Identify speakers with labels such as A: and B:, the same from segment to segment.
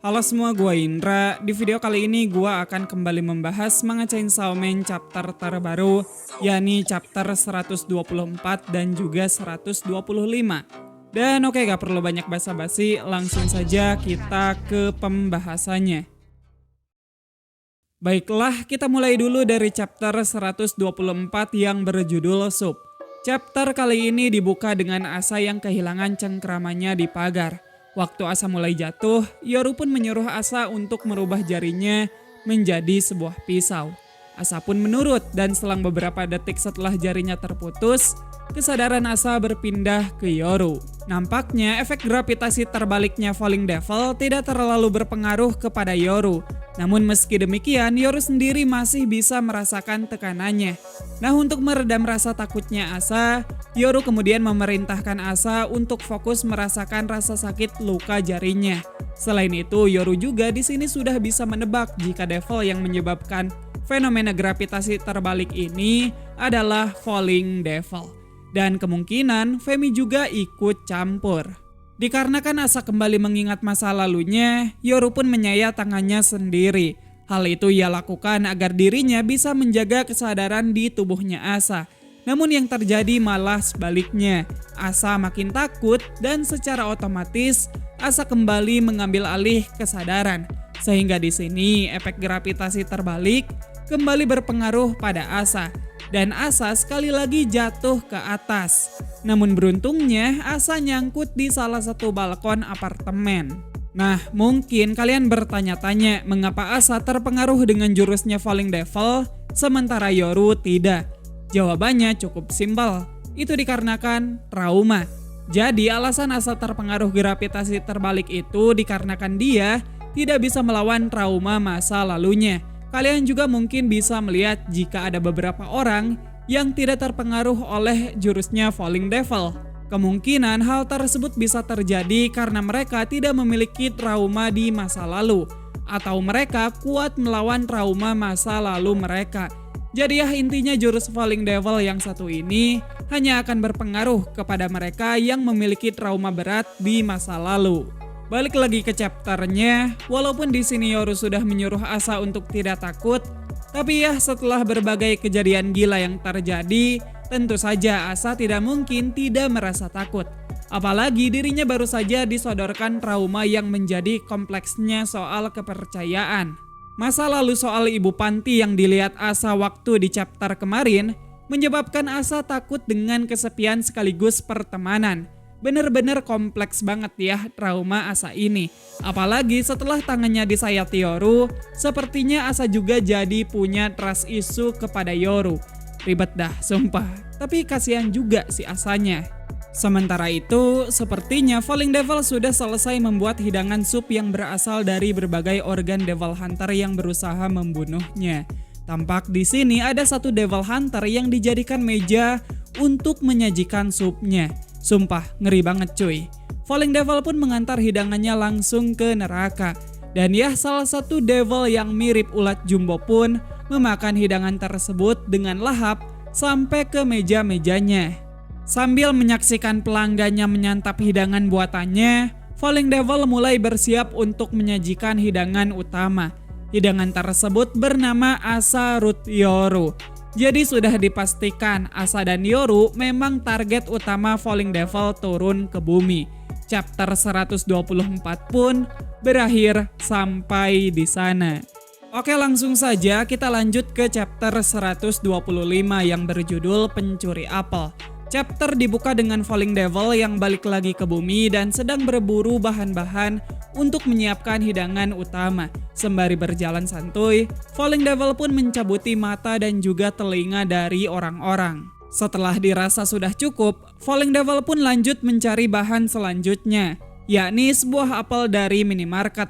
A: Halo semua, gue Indra. Di video kali ini gue akan kembali membahas Manga Chainsaw Man chapter terbaru, yakni chapter 124 dan juga 125. Dan oke, gak perlu banyak basa-basi, langsung saja kita ke pembahasannya. Baiklah, kita mulai dulu dari chapter 124 yang berjudul Sub. Chapter kali ini dibuka dengan Asa yang kehilangan cengkramannya di pagar. Waktu Asa mulai jatuh, Yoru pun menyuruh Asa untuk merubah jarinya menjadi sebuah pisau. Asa pun menurut dan selang beberapa detik setelah jarinya terputus, kesadaran Asa berpindah ke Yoru. Nampaknya efek gravitasi terbaliknya Falling Devil tidak terlalu berpengaruh kepada Yoru. Namun meski demikian, Yoru sendiri masih bisa merasakan tekanannya. Nah, untuk meredam rasa takutnya Asa, Yoru kemudian memerintahkan Asa untuk fokus merasakan rasa sakit luka jarinya. Selain itu, Yoru juga di sini sudah bisa menebak jika devil yang menyebabkan fenomena gravitasi terbalik ini adalah Falling Devil. Dan kemungkinan Femi juga ikut campur. Dikarenakan Asa kembali mengingat masa lalunya, Yoru pun menyayat tangannya sendiri. Hal itu ia lakukan agar dirinya bisa menjaga kesadaran di tubuhnya Asa. Namun yang terjadi malah sebaliknya. Asa makin takut dan secara otomatis Asa kembali mengambil alih kesadaran. Sehingga di sini efek gravitasi terbalik kembali berpengaruh pada Asa. Dan Asa sekali lagi jatuh ke atas. Namun beruntungnya Asa nyangkut di salah satu balkon apartemen. Nah, mungkin kalian bertanya-tanya mengapa Asa terpengaruh dengan jurusnya Falling Devil sementara Yoru tidak. Jawabannya cukup simpel. Itu dikarenakan trauma. Jadi alasan Asa terpengaruh gravitasi terbalik itu dikarenakan dia tidak bisa melawan trauma masa lalunya. Kalian juga mungkin bisa melihat jika ada beberapa orang yang tidak terpengaruh oleh jurusnya Falling Devil. Kemungkinan hal tersebut bisa terjadi karena mereka tidak memiliki trauma di masa lalu, atau mereka kuat melawan trauma masa lalu mereka. Jadi ya, intinya jurus Falling Devil yang satu ini hanya akan berpengaruh kepada mereka yang memiliki trauma berat di masa lalu. Balik lagi ke chapternya, walaupun di sini Yoru sudah menyuruh Asa untuk tidak takut, tapi ya setelah berbagai kejadian gila yang terjadi, tentu saja Asa tidak mungkin tidak merasa takut. Apalagi dirinya baru saja disodorkan trauma yang menjadi kompleksnya soal kepercayaan. Masa lalu soal ibu panti yang dilihat Asa waktu di chapter kemarin menyebabkan Asa takut dengan kesepian sekaligus pertemanan. Bener-bener kompleks banget ya trauma Asa ini. Apalagi setelah tangannya disayat Yoru, sepertinya Asa juga jadi punya trust issue kepada Yoru. Ribet dah, sumpah. Tapi kasihan juga si Asanya. Sementara itu, sepertinya Falling Devil sudah selesai membuat hidangan sup yang berasal dari berbagai organ Devil Hunter yang berusaha membunuhnya. Tampak di sini ada satu Devil Hunter yang dijadikan meja untuk menyajikan supnya. Sumpah, ngeri banget cuy. Falling Devil pun mengantar hidangannya langsung ke neraka. Dan ya, salah satu devil yang mirip ulat jumbo pun memakan hidangan tersebut dengan lahap sampai ke meja-mejanya. Sambil menyaksikan pelanggannya menyantap hidangan buatannya, Falling Devil mulai bersiap untuk menyajikan hidangan utama. Hidangan tersebut bernama Asa Root Yoru. Jadi sudah dipastikan Asa dan Yoru memang target utama Falling Devil turun ke bumi. Chapter 124 pun berakhir sampai di sana. Oke, langsung saja kita lanjut ke chapter 125 yang berjudul Pencuri Apel. Chapter dibuka dengan Falling Devil yang balik lagi ke bumi dan sedang berburu bahan-bahan untuk menyiapkan hidangan utama. Sembari berjalan santuy, Falling Devil pun mencabuti mata dan juga telinga dari orang-orang. Setelah dirasa sudah cukup, Falling Devil pun lanjut mencari bahan selanjutnya, yakni sebuah apel dari minimarket.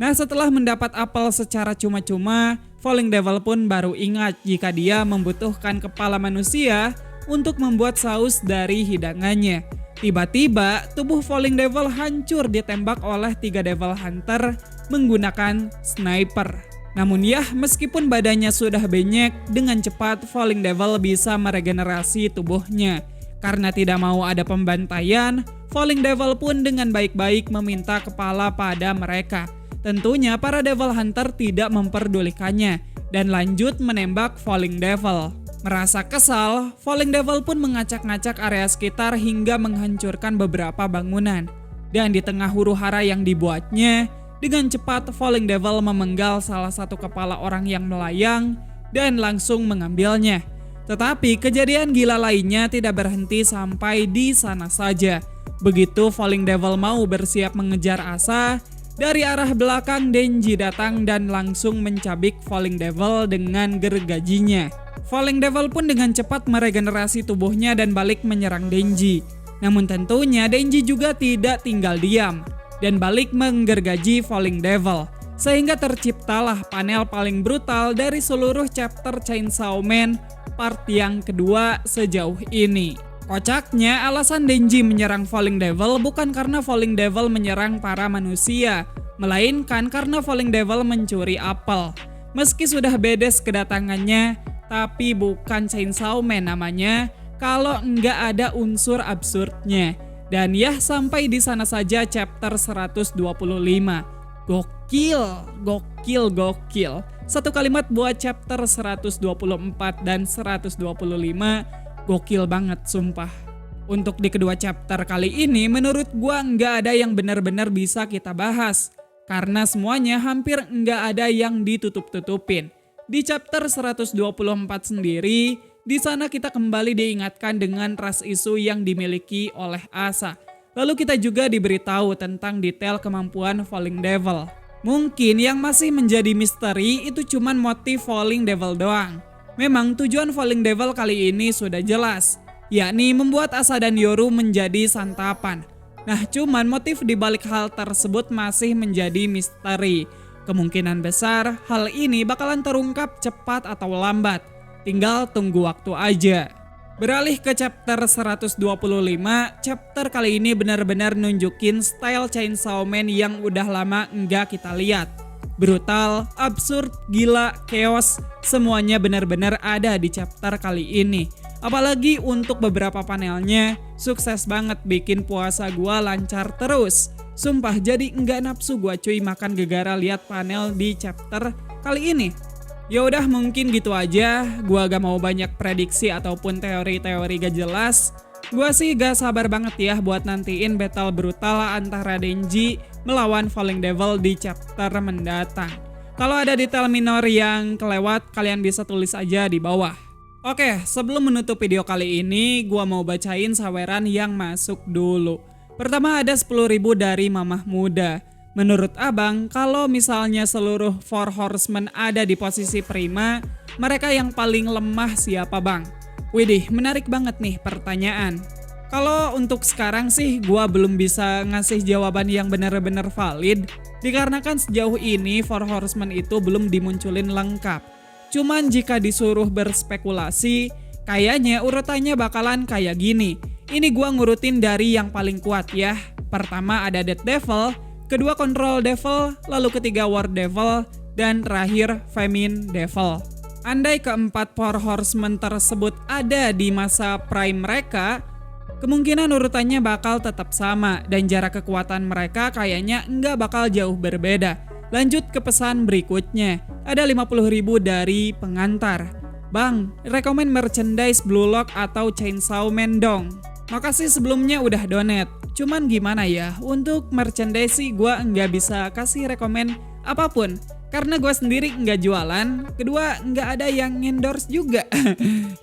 A: Nah, setelah mendapat apel secara cuma-cuma, Falling Devil pun baru ingat jika dia membutuhkan kepala manusia untuk membuat saus dari hidangannya. Tiba-tiba tubuh Falling Devil hancur ditembak oleh 3 Devil Hunter menggunakan sniper. Namun ya, meskipun badannya sudah benyek, dengan cepat Falling Devil bisa meregenerasi tubuhnya. Karena tidak mau ada pembantaian, Falling Devil pun dengan baik-baik meminta kepala pada mereka. Tentunya para Devil Hunter tidak memperdulikannya dan lanjut menembak Falling Devil. Merasa kesal, Falling Devil pun mengacak-ngacak area sekitar hingga menghancurkan beberapa bangunan. Dan di tengah huru-hara yang dibuatnya, dengan cepat Falling Devil memenggal salah satu kepala orang yang melayang dan langsung mengambilnya. Tetapi kejadian gila lainnya tidak berhenti sampai di sana saja. Begitu Falling Devil mau bersiap mengejar Asa, dari arah belakang Denji datang dan langsung mencabik Falling Devil dengan gergajinya. Falling Devil pun dengan cepat meregenerasi tubuhnya dan balik menyerang Denji. Namun tentunya Denji juga tidak tinggal diam dan balik menggergaji Falling Devil. Sehingga terciptalah panel paling brutal dari seluruh chapter Chainsaw Man part yang kedua sejauh ini. Kocaknya, alasan Denji menyerang Falling Devil bukan karena Falling Devil menyerang para manusia, melainkan karena Falling Devil mencuri apel. Meski sudah bedes kedatangannya, tapi bukan Chainsaw Man namanya kalau nggak ada unsur absurdnya. Dan ya, sampai di sana saja chapter 125. Gokil. Satu kalimat buat chapter 124 dan 125, gokil banget sumpah. Untuk di kedua chapter kali ini menurut gua nggak ada yang benar-benar bisa kita bahas. Karena semuanya hampir nggak ada yang ditutup-tutupin. Di chapter 124 sendiri, di sana kita kembali diingatkan dengan ras isu yang dimiliki oleh Asa. Lalu kita juga diberitahu tentang detail kemampuan Falling Devil. Mungkin yang masih menjadi misteri itu cuman motif Falling Devil doang. Memang tujuan Falling Devil kali ini sudah jelas, yakni membuat Asa dan Yoru menjadi santapan. Nah, cuman motif di balik hal tersebut masih menjadi misteri. Kemungkinan besar hal ini bakalan terungkap cepat atau lambat. Tinggal tunggu waktu aja. Beralih ke chapter 125, chapter kali ini benar-benar nunjukin style Chainsaw Man yang udah lama nggak kita lihat. Brutal, absurd, gila, chaos, semuanya benar-benar ada di chapter kali ini. Apalagi untuk beberapa panelnya, sukses banget bikin puasa gua lancar terus. Sumpah jadi nggak nafsu gua cuy makan gegara lihat panel di chapter kali ini. Ya udah mungkin gitu aja, gua gak mau banyak prediksi ataupun teori-teori gak jelas. Gua sih gak sabar banget ya buat nantiin battle brutal antara Denji melawan Falling Devil di chapter mendatang. Kalau ada detail minor yang kelewat, kalian bisa tulis aja di bawah. Oke, sebelum menutup video kali ini, gua mau bacain saweran yang masuk dulu. Pertama ada 10.000 dari Mamah Muda. Menurut abang, kalau misalnya seluruh Four Horsemen ada di posisi prima, mereka yang paling lemah siapa bang? Widih, menarik banget nih pertanyaan. Kalau untuk sekarang sih gua belum bisa ngasih jawaban yang benar-benar valid, dikarenakan sejauh ini Four Horsemen itu belum dimunculin lengkap. Cuman jika disuruh berspekulasi, kayaknya urutannya bakalan kayak gini. Ini gua ngurutin dari yang paling kuat ya. Pertama ada Death Devil, kedua Control Devil, lalu ketiga War Devil, dan terakhir Famine Devil. Andai keempat Four Horsemen tersebut ada di masa prime mereka, kemungkinan urutannya bakal tetap sama dan jarak kekuatan mereka kayaknya nggak bakal jauh berbeda. Lanjut ke pesan berikutnya, ada 50.000 dari pengantar. Bang, rekomen merchandise Blue Lock atau Chainsaw Man dong. Makasih sebelumnya udah donate. Cuman gimana ya, untuk merchandise sih gue nggak bisa kasih rekomen apapun. Karena gue sendiri nggak jualan, kedua nggak ada yang endorse juga.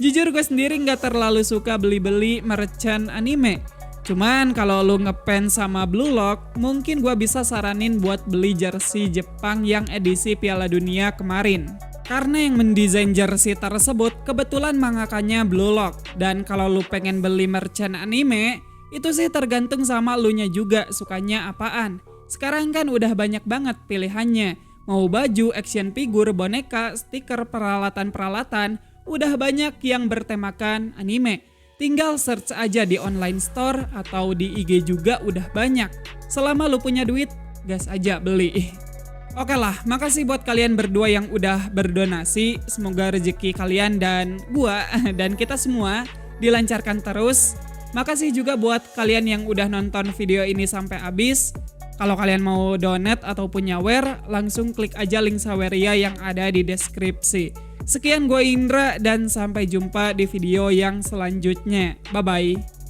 A: Jujur gue sendiri nggak terlalu suka beli-beli merchant anime. Cuman kalau lu ngefans sama Blue Lock, mungkin gue bisa saranin buat beli jersey Jepang yang edisi Piala Dunia kemarin. Karena yang mendesain jersey tersebut kebetulan mangakanya Blue Lock. Dan kalau lu pengen beli merchant anime, itu sih tergantung sama lunya juga sukanya apaan. Sekarang kan udah banyak banget pilihannya. Mau baju, action figure, boneka, stiker, peralatan-peralatan, udah banyak yang bertemakan anime. Tinggal search aja di online store atau di IG juga udah banyak. Selama lu punya duit, gas aja beli. Oke lah, makasih buat kalian berdua yang udah berdonasi. Semoga rezeki kalian dan gua dan kita semua dilancarkan terus. Makasih juga buat kalian yang udah nonton video ini sampai habis. Kalau kalian mau donate ataupun nyawer, langsung klik aja link Saweria yang ada di deskripsi. Sekian gue Indra dan sampai jumpa di video yang selanjutnya. Bye-bye.